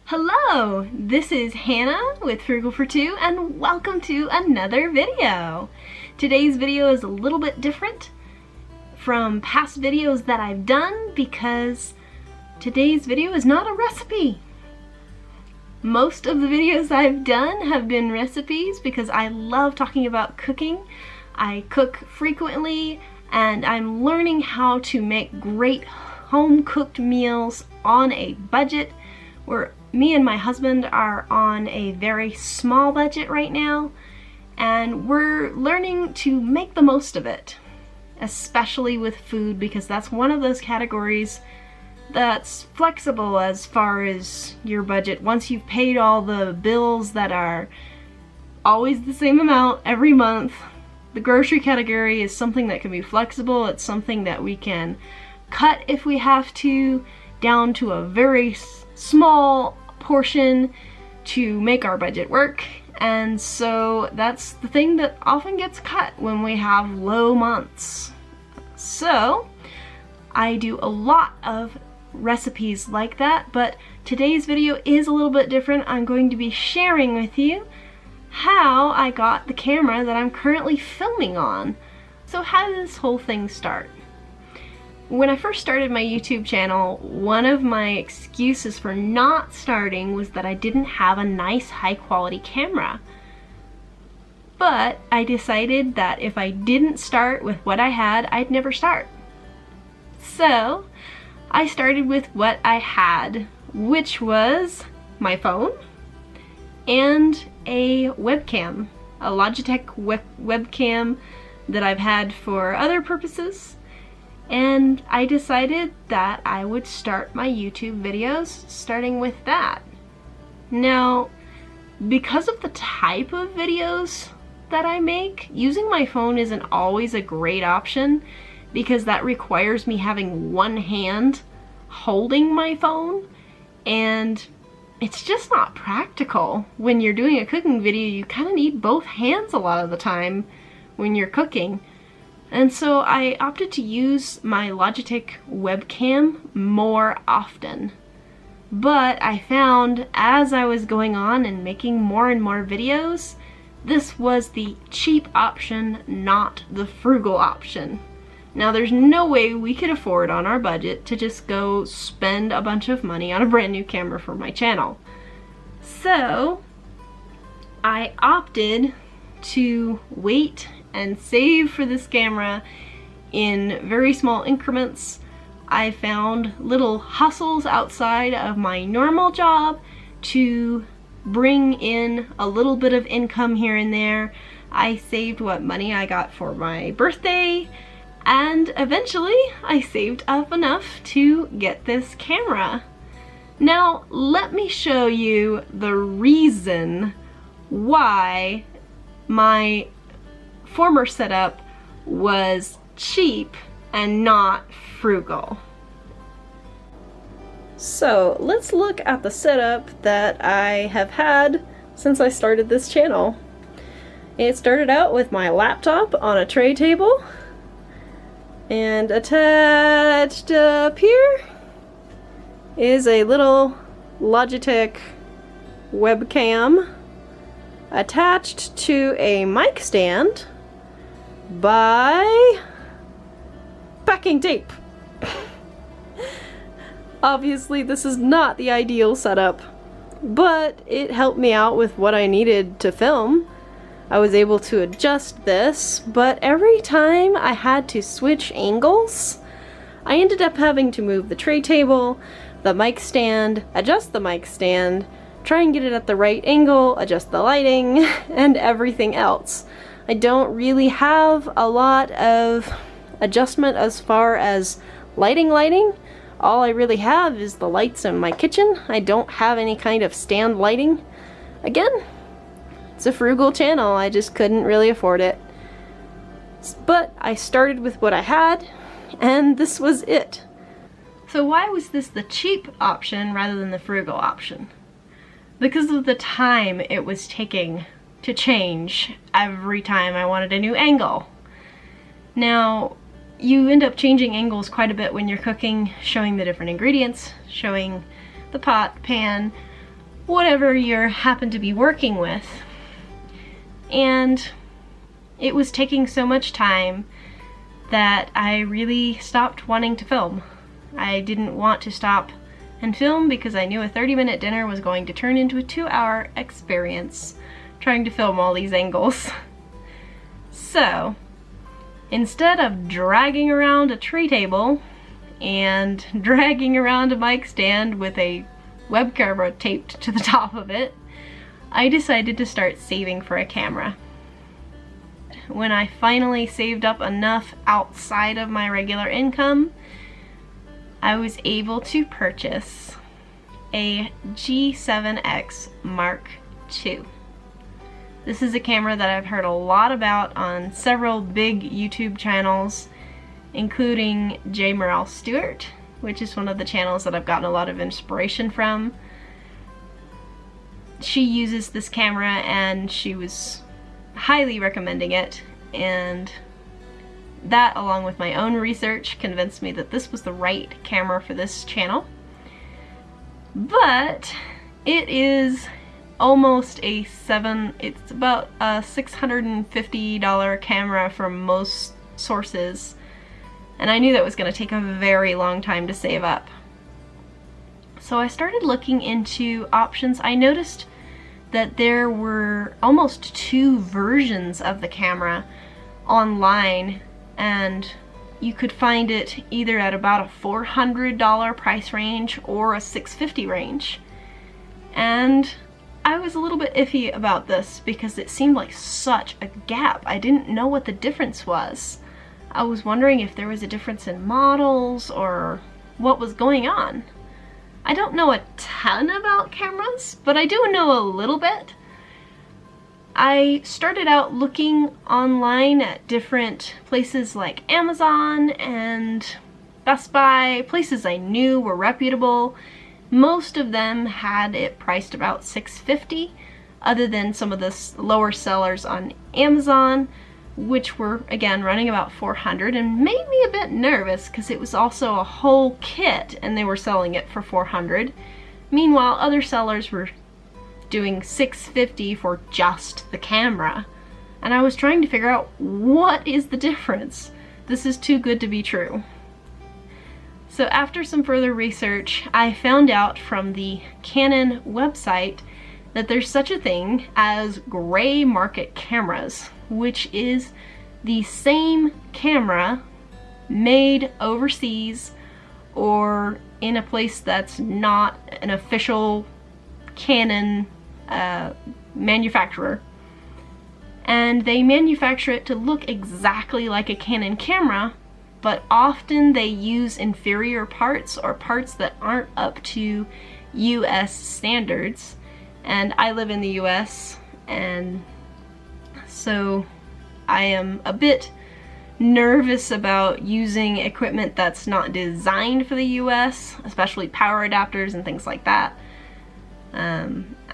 Hello, this is Hannah with Frugal for Two and welcome to another video. Today's video is a little bit different from past videos that I've done because today's video is not a recipe. Most of the videos I've done have been recipes because I love talking about cooking. I cook frequently and I'm learning how to make great home-cooked meals on a budget. Me and my husband are on a very small budget right now, and we're learning to make the most of it, especially with food, because that's one of those categories that's flexible as far as your budget. Once you've paid all the bills that are always the same amount every month, the grocery category is something that can be flexible. It's something that we can cut if we have to, down to a very small portion to make our budget work. And so that's the thing that often gets cut when we have low months. So I do a lot of recipes like that, but today's video is a little bit different. I'm going to be sharing with you how I got the camera that I'm currently filming on. So how did this whole thing start? When I first started my YouTube channel, one of my excuses for not starting was that I didn't have a nice high quality camera. But I decided that if I didn't start with what I had, I'd never start. So I started with what I had, which was my phone and a webcam, a Logitech webcam that I've had for other purposes. And I decided that I would start my YouTube videos starting with that. Now, because of the type of videos that I make, using my phone isn't always a great option because that requires me having one hand holding my phone, and it's just not practical. When you're doing a cooking video, you kind of need both hands a lot of the time when you're cooking. And so I opted to use my Logitech webcam more often. But I found as I was going on and making more and more videos, this was the cheap option, not the frugal option. Now there's no way we could afford on our budget to just go spend a bunch of money on a brand new camera for my channel. So I opted to wait and save for this camera in very small increments. I found little hustles outside of my normal job to bring in a little bit of income here and there. I saved what money I got for my birthday, and eventually I saved up enough to get this camera. Now let me show you the reason why my former setup was cheap and not frugal. So let's look at the setup that I have had since I started this channel. It started out with my laptop on a tray table, and attached up here is a little Logitech webcam attached to a mic stand by backing tape. Obviously this is not the ideal setup, but it helped me out with what I needed to film. I was able to adjust this, but every time I had to switch angles, I ended up having to move the tray table, the mic stand, adjust the mic stand, try and get it at the right angle, adjust the lighting, and everything else. I don't really have a lot of adjustment as far as lighting. All I really have is the lights in my kitchen. I don't have any kind of stand lighting. Again, it's a frugal channel, I just couldn't really afford it. But I started with what I had, and this was it. So why was this the cheap option rather than the frugal option? Because of the time it was taking to change every time I wanted a new angle. Now, you end up changing angles quite a bit when you're cooking, showing the different ingredients, showing the pot, pan, whatever you happen to be working with. And it was taking so much time that I really stopped wanting to film. I didn't want to stop and film because I knew a 30-minute dinner was going to turn into a 2-hour experience trying to film all these angles. So instead of dragging around a tray table and dragging around a mic stand with a web camera taped to the top of it, I decided to start saving for a camera. When I finally saved up enough outside of my regular income, I was able to purchase a G7X Mark II. This is a camera that I've heard a lot about on several big YouTube channels, including J. Morrell Stewart, which is one of the channels that I've gotten a lot of inspiration from. She uses this camera and she was highly recommending it, and that, along with my own research, convinced me that this was the right camera for this channel. But it is almost it's about a $650 camera from most sources, and I knew that was going to take a very long time to save up. So I started looking into options. I noticed that there were almost 2 versions of the camera online, and you could find it either at about a $400 price range or a $650 range. And I was a little bit iffy about this because it seemed like such a gap. I didn't know what the difference was. I was wondering if there was a difference in models or what was going on. I don't know a ton about cameras, but I do know a little bit. I started out looking online at different places like Amazon and Best Buy, places I knew were reputable. Most of them had it priced about $650, other than some of the lower sellers on Amazon, which were again running about $400, and made me a bit nervous because it was also a whole kit and they were selling it for $400. Meanwhile, other sellers were doing $650 for just the camera, and I was trying to figure out what is the difference. This is too good to be true. So after some further research, I found out from the Canon website that there's such a thing as gray market cameras, which is the same camera made overseas or in a place that's not an official Canon manufacturer. And they manufacture it to look exactly like a Canon camera, but often they use inferior parts or parts that aren't up to US standards. And I live in the US, and so I am a bit nervous about using equipment that's not designed for the US, especially power adapters and things like that.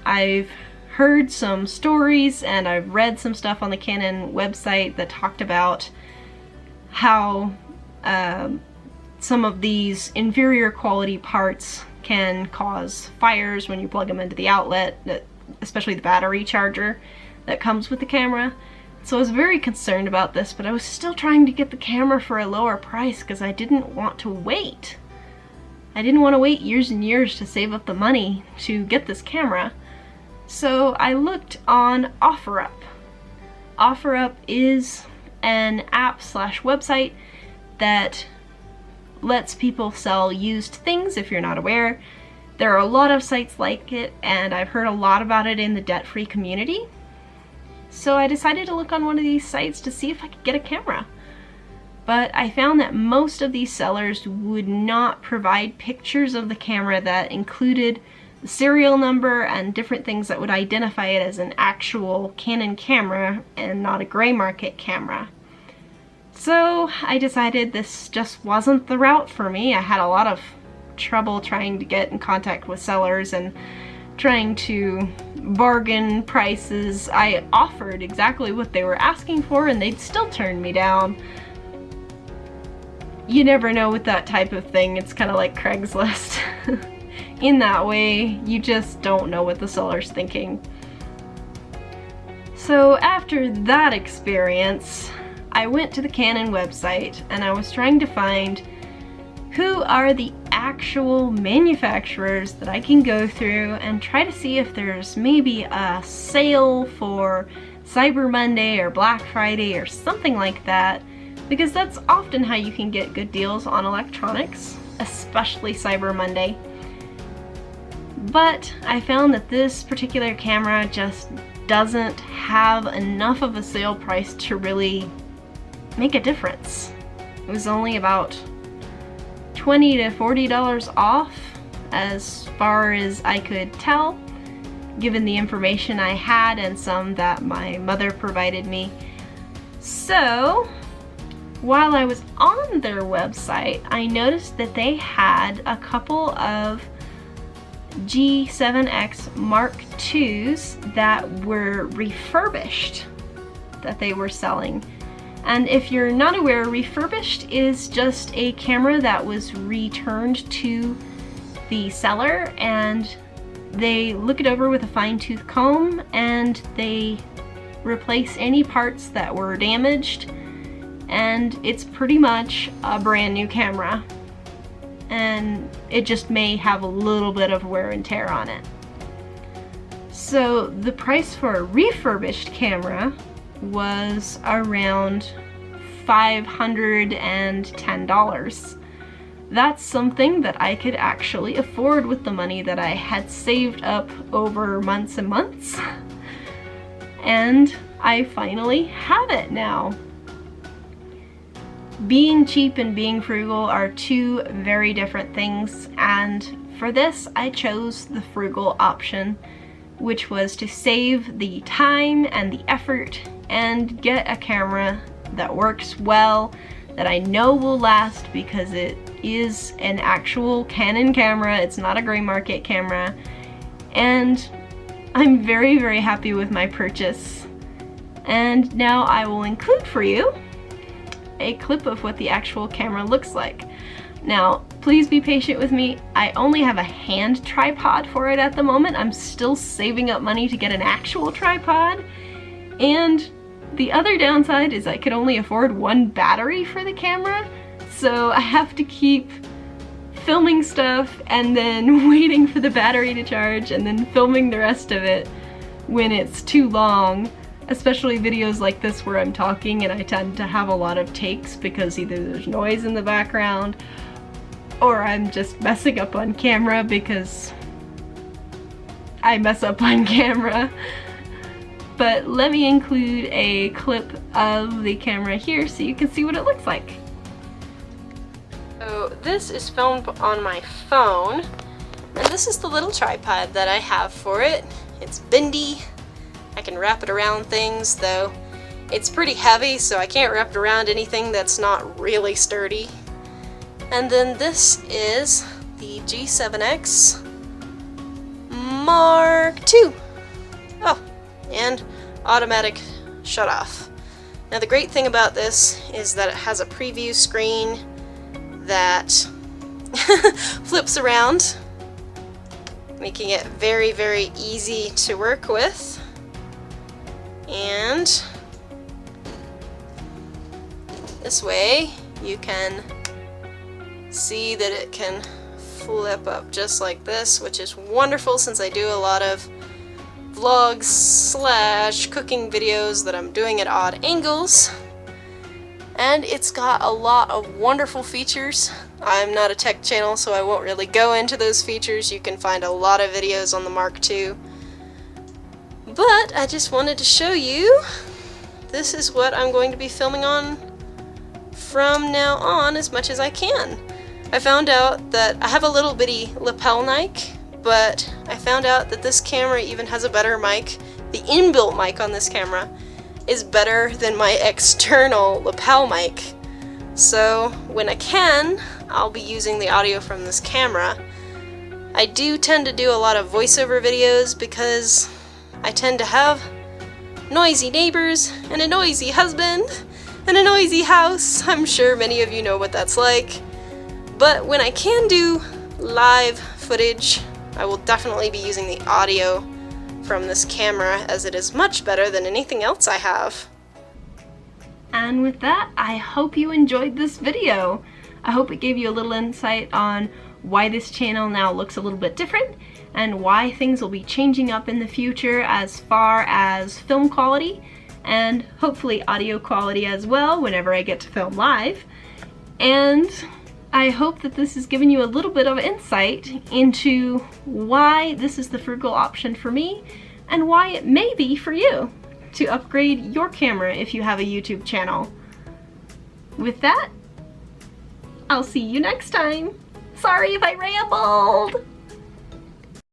I've heard some stories and I've read some stuff on the Canon website that talked about how some of these inferior quality parts can cause fires when you plug them into the outlet, especially the battery charger that comes with the camera. So I was very concerned about this, but I was still trying to get the camera for a lower price because I didn't want to wait. I didn't want to wait years and years to save up the money to get this camera. So I looked on OfferUp. OfferUp is an app/website that lets people sell used things, if you're not aware. There are a lot of sites like it, and I've heard a lot about it in the debt-free community. So I decided to look on one of these sites to see if I could get a camera. But I found that most of these sellers would not provide pictures of the camera that included the serial number and different things that would identify it as an actual Canon camera and not a gray market camera. So I decided this just wasn't the route for me. I had a lot of trouble trying to get in contact with sellers and trying to bargain prices. I offered exactly what they were asking for and they'd still turn me down. You never know with that type of thing. It's kind of like Craigslist. in that way, you just don't know what the seller's thinking. So after that experience, I went to the Canon website and I was trying to find who are the actual manufacturers that I can go through and try to see if there's maybe a sale for Cyber Monday or Black Friday or something like that, because that's often how you can get good deals on electronics, especially Cyber Monday. But I found that this particular camera just doesn't have enough of a sale price to really make a difference. It was only about $20 to $40 off as far as I could tell, given the information I had and some that my mother provided me. So while I was on their website, I noticed that they had a couple of G7X Mark IIs that were refurbished that they were selling. And if you're not aware, refurbished is just a camera that was returned to the seller and they look it over with a fine-tooth comb and they replace any parts that were damaged, and it's pretty much a brand new camera. And it just may have a little bit of wear and tear on it. So the price for a refurbished camera was around $510. That's something that I could actually afford with the money that I had saved up over months and months. And I finally have it now. Being cheap and being frugal are two very different things, and for this I chose the frugal option, which was to save the time and the effort and get a camera that works well, that I know will last because it is an actual Canon camera, it's not a gray market camera, and I'm very, very happy with my purchase. And now I will include for you a clip of what the actual camera looks like. Now, please be patient with me. I only have a hand tripod for it at the moment. I'm still saving up money to get an actual tripod. And the other downside is I could only afford one battery for the camera, so I have to keep filming stuff and then waiting for the battery to charge and then filming the rest of it when it's too long. Especially videos like this where I'm talking and I tend to have a lot of takes because either there's noise in the background or I'm just messing up on camera because I mess up on camera. But let me include a clip of the camera here so you can see what it looks like. So this is filmed on my phone, and this is the little tripod that I have for it. It's bendy. I can wrap it around things, though it's pretty heavy, so I can't wrap it around anything that's not really sturdy. And then this is the G7X Mark II. Oh, and automatic shut off. Now the great thing about this is that it has a preview screen that flips around, making it very, very easy to work with. And this way you can see that it can flip up just like this, which is wonderful since I do a lot of vlogs / cooking videos that I'm doing at odd angles. And it's got a lot of wonderful features. I'm not a tech channel, so I won't really go into those features. You can find a lot of videos on the Mark II. But I just wanted to show you, this is what I'm going to be filming on from now on as much as I can. I found out that I have a little bitty lapel mic, but I found out that this camera even has a better mic. The inbuilt mic on this camera is better than my external lapel mic. So when I can, I'll be using the audio from this camera. I do tend to do a lot of voiceover videos because I tend to have noisy neighbors and a noisy husband and a noisy house. I'm sure many of you know what that's like. But when I can do live footage I will definitely be using the audio from this camera as it is much better than anything else I have. And with that, I hope you enjoyed this video. I hope it gave you a little insight on why this channel now looks a little bit different and why things will be changing up in the future as far as film quality and hopefully audio quality as well whenever I get to film live. And I hope that this has given you a little bit of insight into why this is the Frugal option for me and why it may be for you to upgrade your camera if you have a YouTube channel. With that, I'll see you next time. Sorry if I rambled!